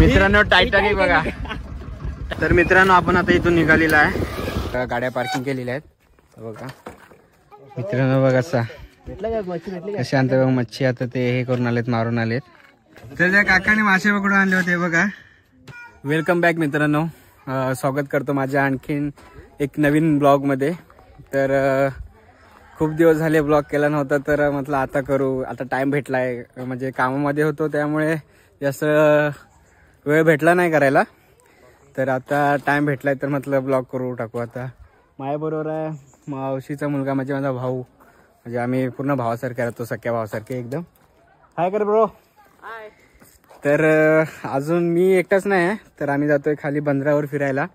मित्रांनो टायटॅनिक बघा। तर मित्रांनो आपण आता इथून निघालेला आहे, गाड्या पार्किंग केलेल्या आहेत बघा। मित्रांनो बघा असा शांत बघ मच्छी आता ते हे करून आलेत, मारून आलेत। तर त्या काकाने मासे पकडून आणले होते बघा। वेलकम बॅक मित्रांनो, स्वागत करतो माझ्या आणखीन एक नवीन ब्लॉग मध्ये। तर खूप दिवस झाले ब्लॉग केला नव्हता, तर म्हटलं आता करू। आता टाइम भेटलाय, म्हणजे कामामध्ये होतो त्यामुळे जास्त वेळ भेटला नाही करायला, तर आता टाइम भेटलाय तर म्हटलं ब्लॉग करू टाकू। आता माझ्याबरोबर आहे मावशीचा मुलगा, म्हणजे माझा भाऊ, म्हणजे आम्ही पूर्ण भावासारखे राहतो, सख्या भावासारखे एकदम। हाय कर ब्रो। हाय। तर अजून मी एकटाच नाही आहे, तर आम्ही जातोय खाली बंदरावर फिरायला।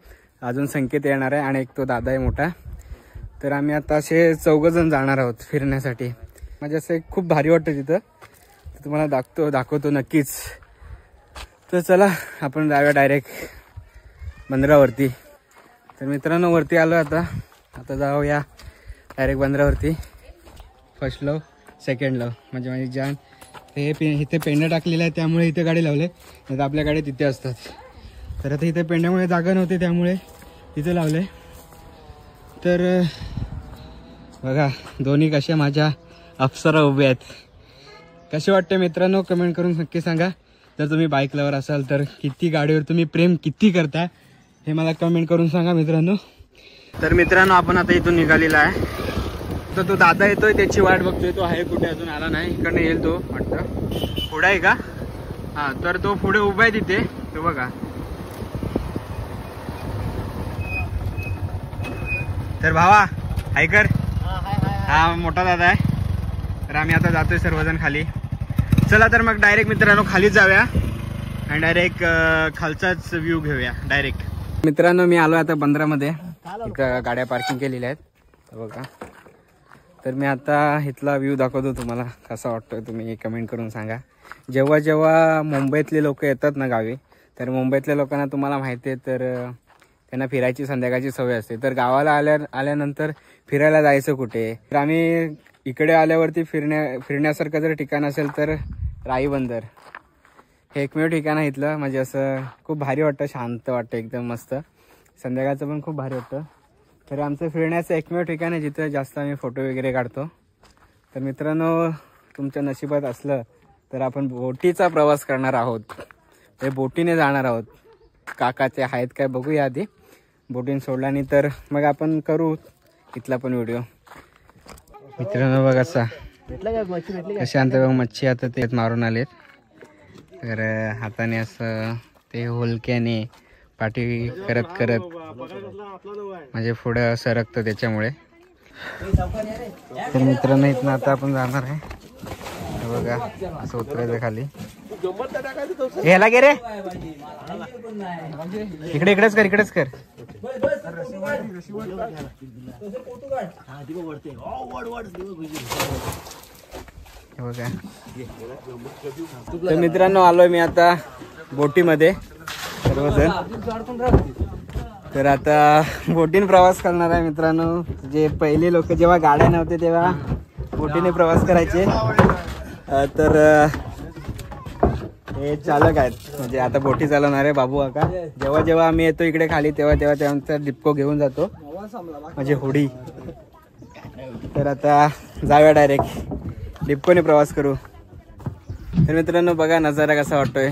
अजून संकेत येणार आहे आणि एक तो दादा आहे मोठा। तर आम्ही आता असे 4 जण जाणार आहोत फिरण्यासाठी। म्हणजे असं खूप भारी वाटतं तिथं, तुम्हाला दाखवतो नक्कीच। तर चला आपण जाऊया डायरेक्ट बंदरावरती। तर मित्रांनो वरती आलो आता जाऊया डायरेक्ट बंदरावरती। फर्स्ट लव सेकंड लव, म्हणजे माझी जान। हे इथे पेंडं टाकलेलं आहे त्यामुळे इथे गाडी लावले, नाही तर आपल्या गाडी तिथे असतात। तर आता इथे पेंड्यामुळे जागा नव्हती त्यामुळे तिथे लावले। तर बघा दोन्ही कशा माझ्या अप्सरा उभे आहेत। कसे वाटते मित्रांनो कमेंट करून नक्की सांगा। जर तुम्ही बाईक लवर असाल तर किती गाडीवर तुम्ही प्रेम किती करता हे मला कमेंट करून सांगा मित्रांनो। तर मित्रांनो आपण आता इथून निघालेला आहे, तर तो दादा येतोय त्याची वाट बघतोय। तो आहे कुठे, अजून आला नाही। इकडनं येईल तो वाटतं, पुढे आहे का? हा, तर तो पुढे उभा आहे तिथे, तो बघा। तर भावा ऐकर, हा मोठा दादा आहे। तर आम्ही आता जातोय सर्वजण खाली। चला तर मग डायरेक्ट मित्रांनो खाली जाऊया आणि डायरेक्ट खालचाच व्ह्यू घेऊया डायरेक्ट। मित्रांनो मी आलो आता बंदरामध्ये, इथं गाड्या पार्किंग केलेल्या आहेत बघा। तर मी आता इथला व्ह्यू दाखवतो तुम्हाला, कसा वाटतोय तुम्ही कमेंट करून सांगा। जेव्हा मुंबईतले लोक येतात ना गावी, तर मुंबईतल्या लोकांना तुम्हाला माहिती आहे, तर त्यांना फिरायची संध्याकाळची सवय असते। तर गावाला आल्यानंतर फिरायला जायचं कुठे? तर आम्ही इकडे आल्यावरती फिरण्यासारखं जर ठिकाण असेल तर राई बंदर हे एकमेव ठिकाण आहे इथलं। म्हणजे असं खूप भारी वाटतं, शांत वाटतं एकदम मस्त। संध्याकाळचं पण खूप भारी वाटतं। तर आमचं फिरण्याचं एकमेव ठिकाण आहे जिथं जास्त आम्ही फोटो वगैरे काढतो। तर मित्रांनो तुमच्या नशिबात असलं तर आपण बोटीचा प्रवास करणार आहोत, ते बोटीने जाणार आहोत। काकाचे आहेत काय बघूया आधी, बोटीने सोडला नाही तर मग आपण करू इथला पण व्हिडिओ। मित्रांनो बघा असा शांत बघ मच्छी आता ते मारून आलेत। तर हाताने असं ते होलक्याने पाठी करत म्हणजे पुढे सरकतं त्याच्यामुळे। तर मित्रांनो इथनं आता आपण जाणार आहे बघा, असं उतरायचं खाली। ह्याला गे रे, इकडेच कर। बघा तर मित्रांनो आलोय मी आता बोटीमध्ये सर्वजण। तर आता बोटीने प्रवास करणार आहे मित्रांनो। जे पहिले लोक जेव्हा गाड्या नव्हते तेव्हा बोटीने प्रवास करायचे, तर हे चालक आहेत, म्हणजे आता बोटी चालवणार आहे बाबू काका। जेव्हा आम्ही येतो इकडे खाली तेव्हा त्यांचा डिपको घेऊन जातो, म्हणजे होडी। तर आता जाऊया डायरेक्ट डिपकोने प्रवास करू। तर मित्रांनो बघा नजारा कसा वाटतोय,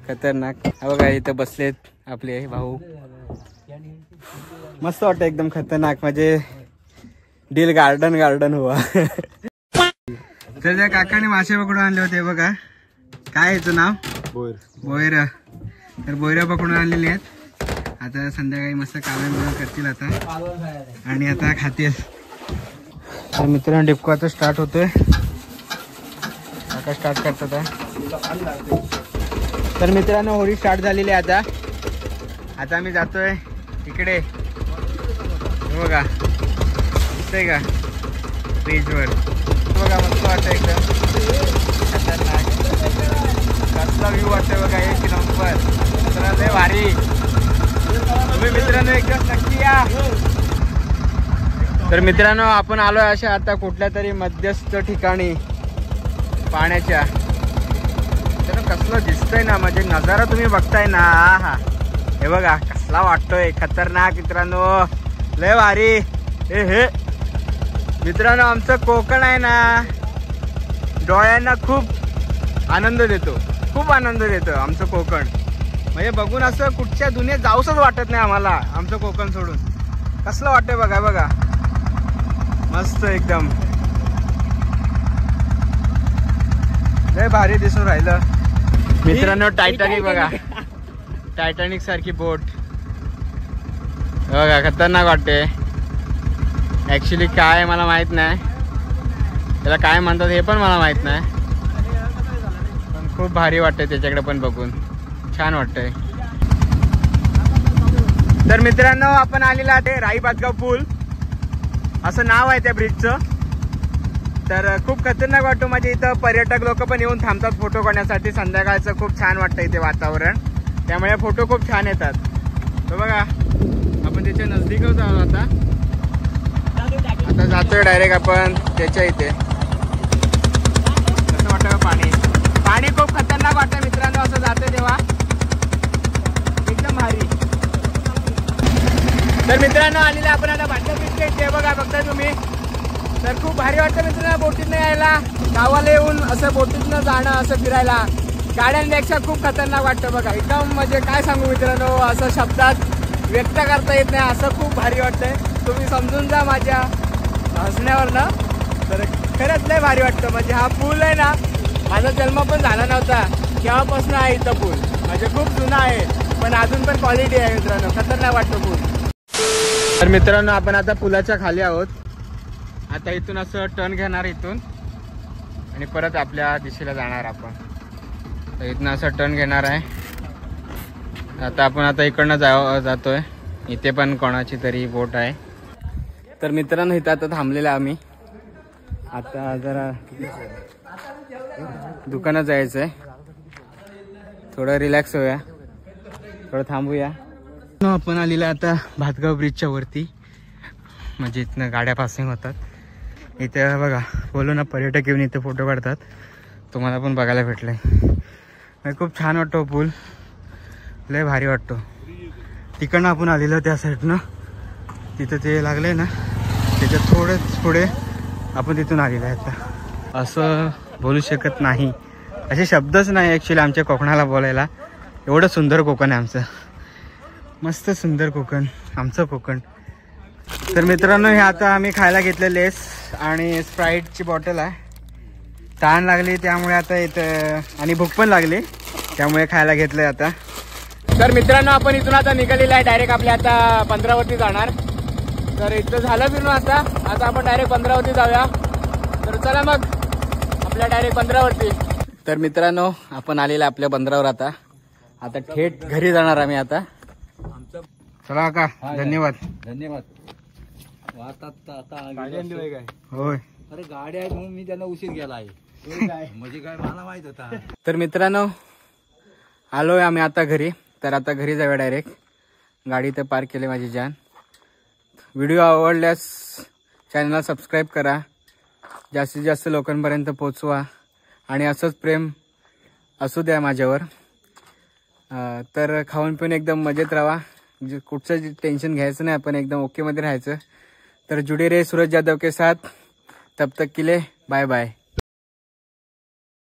खतरनाक। हा बघा इथं बसलेत आपले भाऊ, मस्त वाटतं एकदम खतरनाक, म्हणजे डील गार्डन हुआ। तर त्या काकाने मासे पकडून आणले होते बघा, काय याचं नाव? बोयर। तर बोयरा पकडून आणलेले आहेत। आता संध्याकाळी मस्त कालवण करतील आता आणि आता खातील। तर मित्रांनो डिपको आता स्टार्ट होतोय, आता स्टार्ट करतात। तर मित्रांनो होडी स्टार्ट झालेली आहे आता आम्ही जातोय इकडे बघा, दिसतंय का ब्रिजवर? बघा मस्त वाटतं एकदम खतरनाक, कसला व्ह्यू वाटतोय बघा, एक नंबर। मित्रांनो लय भारी, तुम्ही मित्रांनो एकदा नक्की या। तर मित्रांनो आपण आलोय अशा आता कुठल्या तरी मध्यस्थ ठिकाणी पाण्याच्या। मित्रांनो कसलं दिसतंय ना, म्हणजे नजारा तुम्ही बघताय ना, हा हे बघा कसला वाटतोय, खतरनाक मित्रांनो, लय भारी. हे मित्रांनो आमचं कोकण आहे ना, डोळ्यांना खूप आनंद देतो, खूप आनंद देतो आमचं कोकण. म्हणजे बघून असं कुठच्या दुनियेत जाऊसच वाटत नाही आम्हाला आमचं कोकण सोडून. कसलं वाटतंय बघा बघा, मस्त एकदम लय भारी दिसून राहिलं. मित्रांनो टायटॅनिक बघा, टायटॅनिक सारखी बोट बघा, खतरनाक वाटते. ऍक्च्युली काय मला माहित नाही, त्याला काय म्हणतात हे पण मला माहित नाही, पण खूप भारी वाटते त्याच्याकडे पण बघून, छान वाटतंय. तर मित्रांनो आपण आलेला ते राई पाचगाव पूल असं नाव आहे त्या ब्रिजचं. तर खूप खतरनाक वाटतो, म्हणजे इथं पर्यटक लोक पण येऊन थांबतात फोटो काढण्यासाठी. संध्याकाळचं खूप छान वाटतं इथे वातावरण, त्यामुळे फोटो खूप छान येतात. तर बघा आपण त्याच्या नजदीकच आहोत आता जातोय डायरेक्ट आपण त्याच्या इथे. कसं वाटतं पाणी, पाणी खूप खतरनाक वाटतं मित्रांनो असं जातोय तेव्हा, एकदम भारी. तर मित्रांनो आलेला आपण आता भाटका ब्रिजच्या इथे बघा, बघताय तुम्ही. तर खूप भारी वाटतं मित्रांनो बोटीतनं यायला, गावाला येऊन असं बोटीतनं जाणं, असं फिरायला. गाड्यांपेक्षा खूप खतरनाक वाटतं बघा, एकदम म्हणजे काय सांगू मित्रांनो, असं शब्दात व्यक्त करता येत नाही, असं खूप भारी वाटतंय. तुम्ही समजून जा माझ्या हसण्यावर ना. तर खरंच लय भारी वाटतं. म्हणजे हा पूल आहे ना, माझा जन्म पण झाला नव्हता केव्हापासून आहे इथं पूल, म्हणजे खूप जुना आहे, पण अजून पण क्वालिटी आहे मित्रांनो, खतरनाक वाटतं पूल. तर मित्रांनो आपण आता पुलाच्या खाली आहोत. आता इथून असं टर्न घेणार इथून आणि परत आपल्या दिशेला जाणार आपण. तर इथून असं टर्न घेणार आहे. आता आपण इकडनं जातोय. इथे पण कोणाची तरी बोट आहे. तर मित्रांनो इथं आता थांबलेलं आम्ही. आता जरा दुकानात जायचं आहे, थोडं रिलॅक्स होऊया, थोडं थांबूया. आपण आलेलं आता भातगाव ब्रिजच्या वरती, म्हणजे इथनं गाड्या पासिंग होतात. इथे बघा बोलू ना, पर्यटक येऊन इथे फोटो काढतात, तुम्हाला पण बघायला भेटलंय. खूप छान वाटतो पूल, लय भारी वाटतो. तिकडनं आपण आलेलो त्या साईडनं, तिथं ते लागलंय ना, त्याच्यात थोडंच पुढे आपण तिथून आलेलं आहे. आता असं बोलू शकत नाही, असे शब्दच नाही ॲक्च्युली आमच्या कोकणाला बोलायला. एवढं सुंदर कोकण आहे आमचं, मस्त सुंदर कोकण आमचं कोकण. तर मित्रांनो हे आता आम्ही खायला घेतले लेस आणि स्प्राईटची बॉटल आहे. तहान लागली त्यामुळे आता इथं, आणि भूक पण लागली त्यामुळे खायला घेतलंय आता. तर मित्रांनो आपण इथून आता निघालेलं आहे, डायरेक्ट आपल्या आता बंदरावरती जाणार. तर इथं झालं फिरून आता आपण डायरेक्ट बंदरावरती जाऊया. तर चला मग आपल्या डायरेक्ट बंदरावरती. तर मित्रांनो आपण आलेलं आपल्या बंदरावर, आता थेट घरी जाणार आम्ही आता. चला का, धन्यवाद धन्यवाद. आता होय, अरे गाडी आहे म्हणून मी त्यांना उशीर गेला आहे, म्हणजे काय मला माहित होता. तर मित्रांनो आलोय आम्ही आता घरी. तर आता घरी जाऊया डायरेक्ट, गाडी तर पार्क केली माझी जान. व्हिडिओ आवडल्यास चॅनलला सबस्क्राईब करा, जास्तीत जास्त लोकांपर्यंत पोचवा आणि असंच प्रेम असू द्या माझ्यावर. तर खाऊन पिऊन एकदम मजेत राहा, कुठचं टेन्शन घ्यायचं नाही, आपण एकदम ओके मध्ये राहायचं. तर जुडे रे सूरज यादव के साथ, तब तक के लिए बाय बाय.